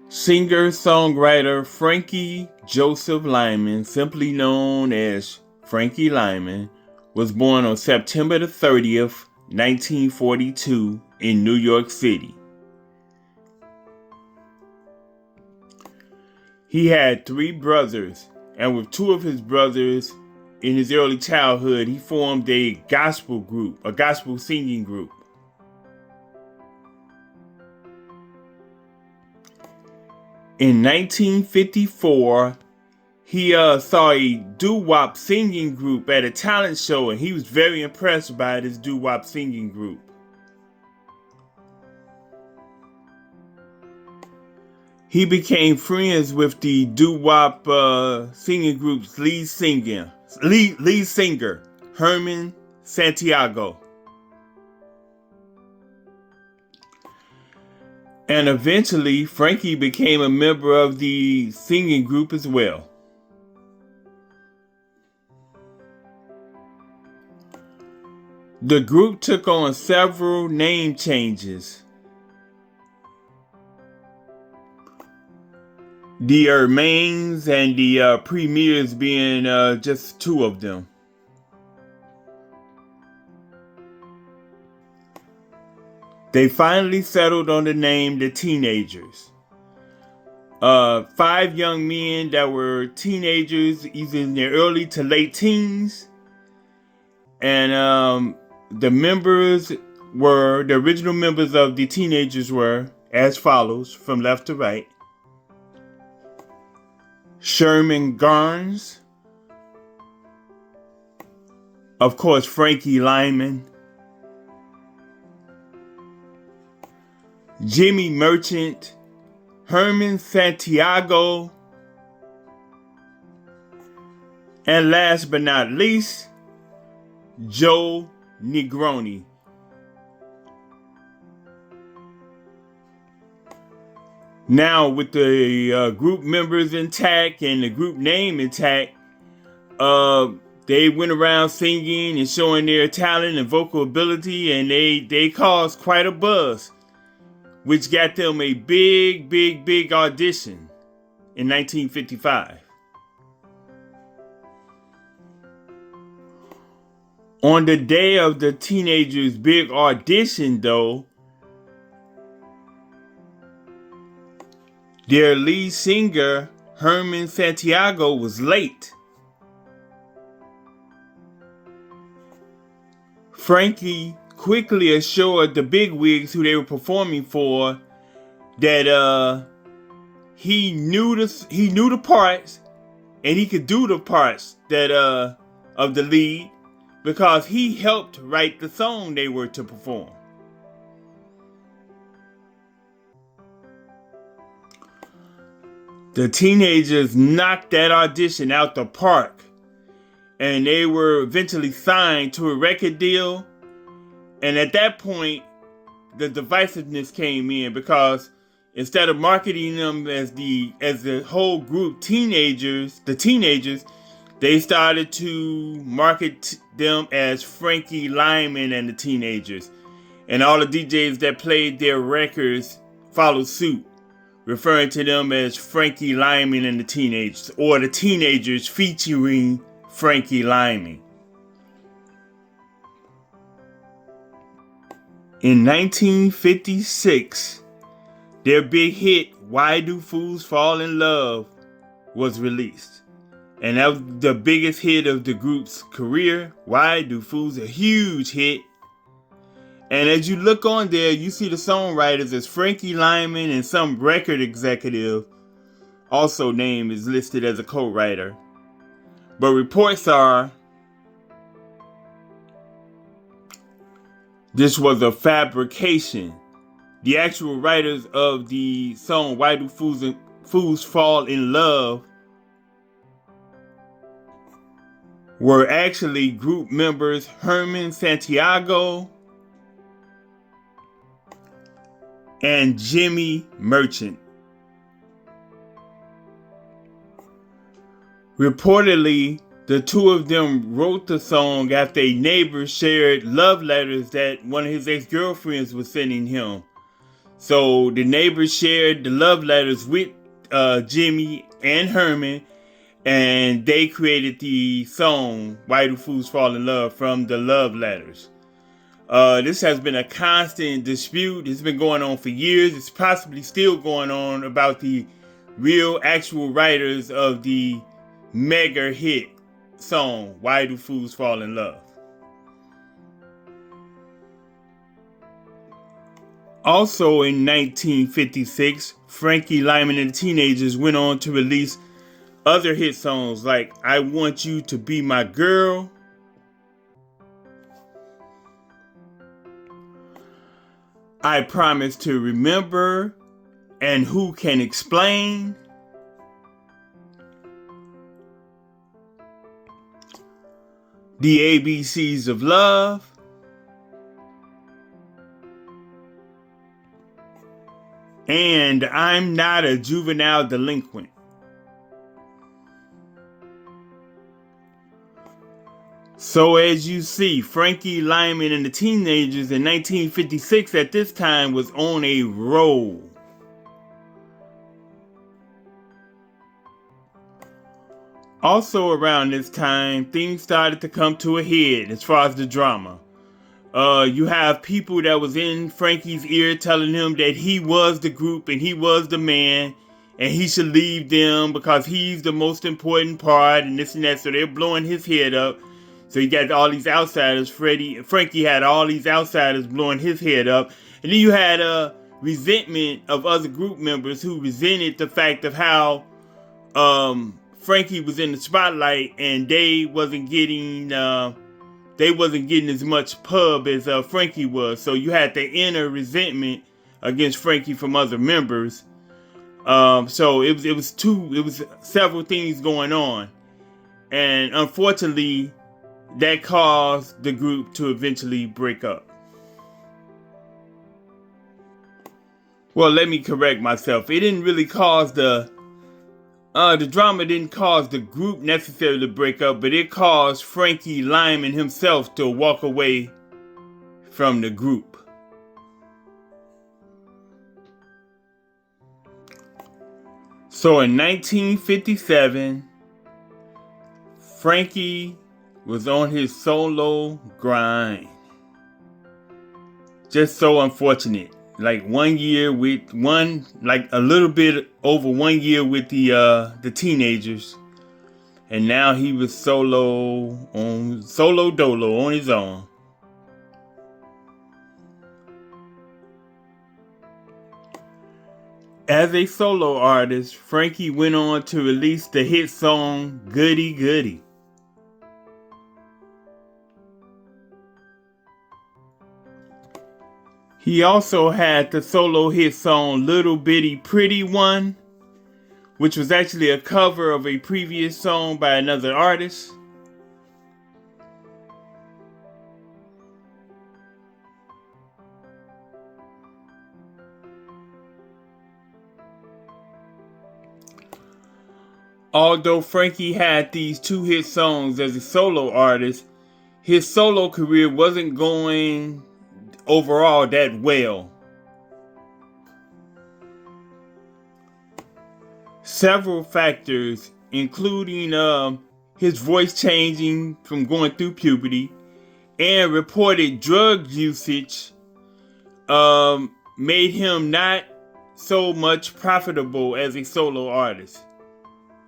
Singer-songwriter Frankie Joseph Lymon, simply known as Frankie Lymon, was born on September the 30th, 1942 in New York City. He had three brothers, and with two of his brothers in his early childhood, he formed a gospel group, a gospel singing group. In 1954, he saw a doo-wop singing group at a talent show, and he was very impressed by this doo-wop singing group. He became friends with the doo-wop singing group's lead singer, Herman Santiago. And eventually, Frankie became a member of the singing group as well. The group took on several name changes. The Mains and the Premiers being just two of them. They finally settled on the name The Teenagers. 5 young men that were teenagers, either in their early to late teens. And the original members of The Teenagers were as follows, from left to right. Sherman Garnes. Of course, Frankie Lymon. Jimmy Merchant, Herman Santiago, and last but not least, Joe Negroni. Now, with the group members intact and the group name intact, they went around singing and showing their talent and vocal ability, and they caused quite a buzz, which got them a big audition in 1955. On the day of the Teenagers' big audition, though, their lead singer, Herman Santiago, was late. Frankie quickly assured the bigwigs who they were performing for that he knew the parts and he could do the parts that of the lead because he helped write the song they were to perform. The Teenagers knocked that audition out the park, and they were eventually signed to a record deal. And at that point, the divisiveness came in, because instead of marketing them as the whole group the teenagers, they started to market them as Frankie Lymon and the Teenagers. And all the DJs that played their records followed suit, referring to them as Frankie Lymon and the Teenagers, or the Teenagers featuring Frankie Lymon. In 1956, their big hit, Why Do Fools Fall in Love, was released. And that was the biggest hit of the group's career. Why Do Fools, a huge hit. And as you look on there, you see the songwriters as Frankie Lymon, and some record executive also named is listed as a co-writer. But reports are this was a fabrication. The actual writers of the song Why Do Fools Fall in Love were actually group members Herman Santiago and Jimmy Merchant. Reportedly, the two of them wrote the song after a neighbor shared love letters that one of his ex-girlfriends was sending him. So the neighbors shared the love letters with Jimmy and Herman, and they created the song "Why Do Fools Fall in Love" from the love letters. This has been a constant dispute. It's been going on for years. It's possibly still going on about the real actual writers of the mega hit song "Why Do Fools Fall in Love." Also in 1956, Frankie Lymon and the Teenagers went on to release other hit songs like "I Want You to Be My Girl," "I Promise to Remember," and "Who Can Explain?" "The ABCs of Love," and "I'm Not a Juvenile Delinquent." So as you see, Frankie Lymon and the Teenagers in 1956 at this time was on a roll. Also around this time, things started to come to a head as far as the drama. You have people that was in Frankie's ear telling him that he was the group and he was the man and he should leave them because he's the most important part and this and that. So they're blowing his head up. So you got all these outsiders. Frankie had all these outsiders blowing his head up. And then you had resentment of other group members who resented the fact of how Frankie was in the spotlight and they wasn't getting as much pub as Frankie was. So you had the inner resentment against Frankie from other members. So it was several things going on. And unfortunately, that caused the group to eventually break up. Well, let me correct myself. It didn't really cause the drama didn't cause the group necessarily to break up, but it caused Frankie Lymon himself to walk away from the group. So in 1957, Frankie was on his solo grind. Just so unfortunate. Like a little bit over 1 year with the Teenagers, and now he was solo dolo on his own. As a solo artist, Frankie went on to release the hit song "Goody Goody." He also had the solo hit song "Little Bitty Pretty One," which was actually a cover of a previous song by another artist. Although Frankie had these two hit songs as a solo artist, his solo career wasn't going overall that well. Several factors, including his voice changing from going through puberty and reported drug usage, made him not so much profitable as a solo artist.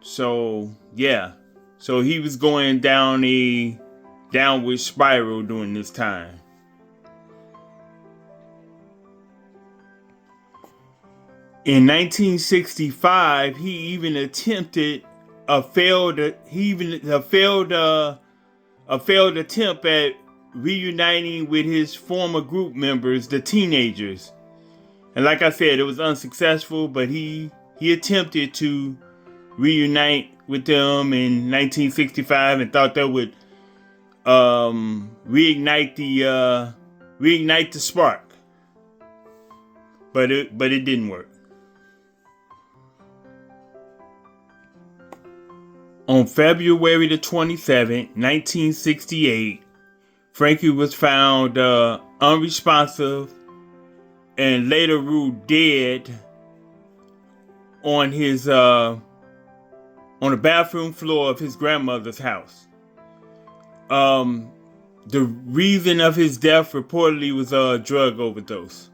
So yeah, so he was going down a downward spiral during this time. In 1965, he even attempted a failed attempt at reuniting with his former group members, the Teenagers. And like I said, it was unsuccessful, but he attempted to reunite with them in 1965 and thought that would reignite the spark. But it didn't work. On February the 27th, 1968, Frankie was found unresponsive and later ruled dead on his on the bathroom floor of his grandmother's house. The reason of his death reportedly was a drug overdose.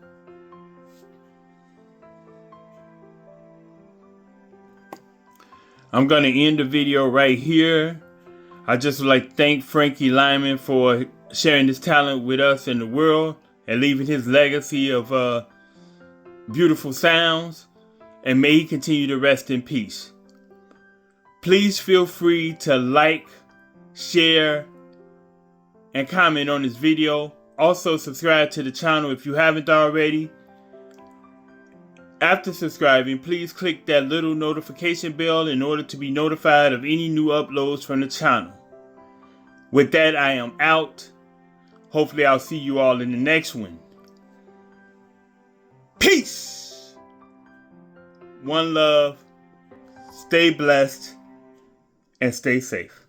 I'm going to end the video right here. I just would like to thank Frankie Lymon for sharing his talent with us in the world and leaving his legacy of beautiful sounds. And may he continue to rest in peace. Please feel free to like, share, and comment on this video. Also subscribe to the channel if you haven't already. After subscribing, please click that little notification bell in order to be notified of any new uploads from the channel. With that, I am out. Hopefully I'll see you all in the next one. Peace! One love. Stay blessed and stay safe.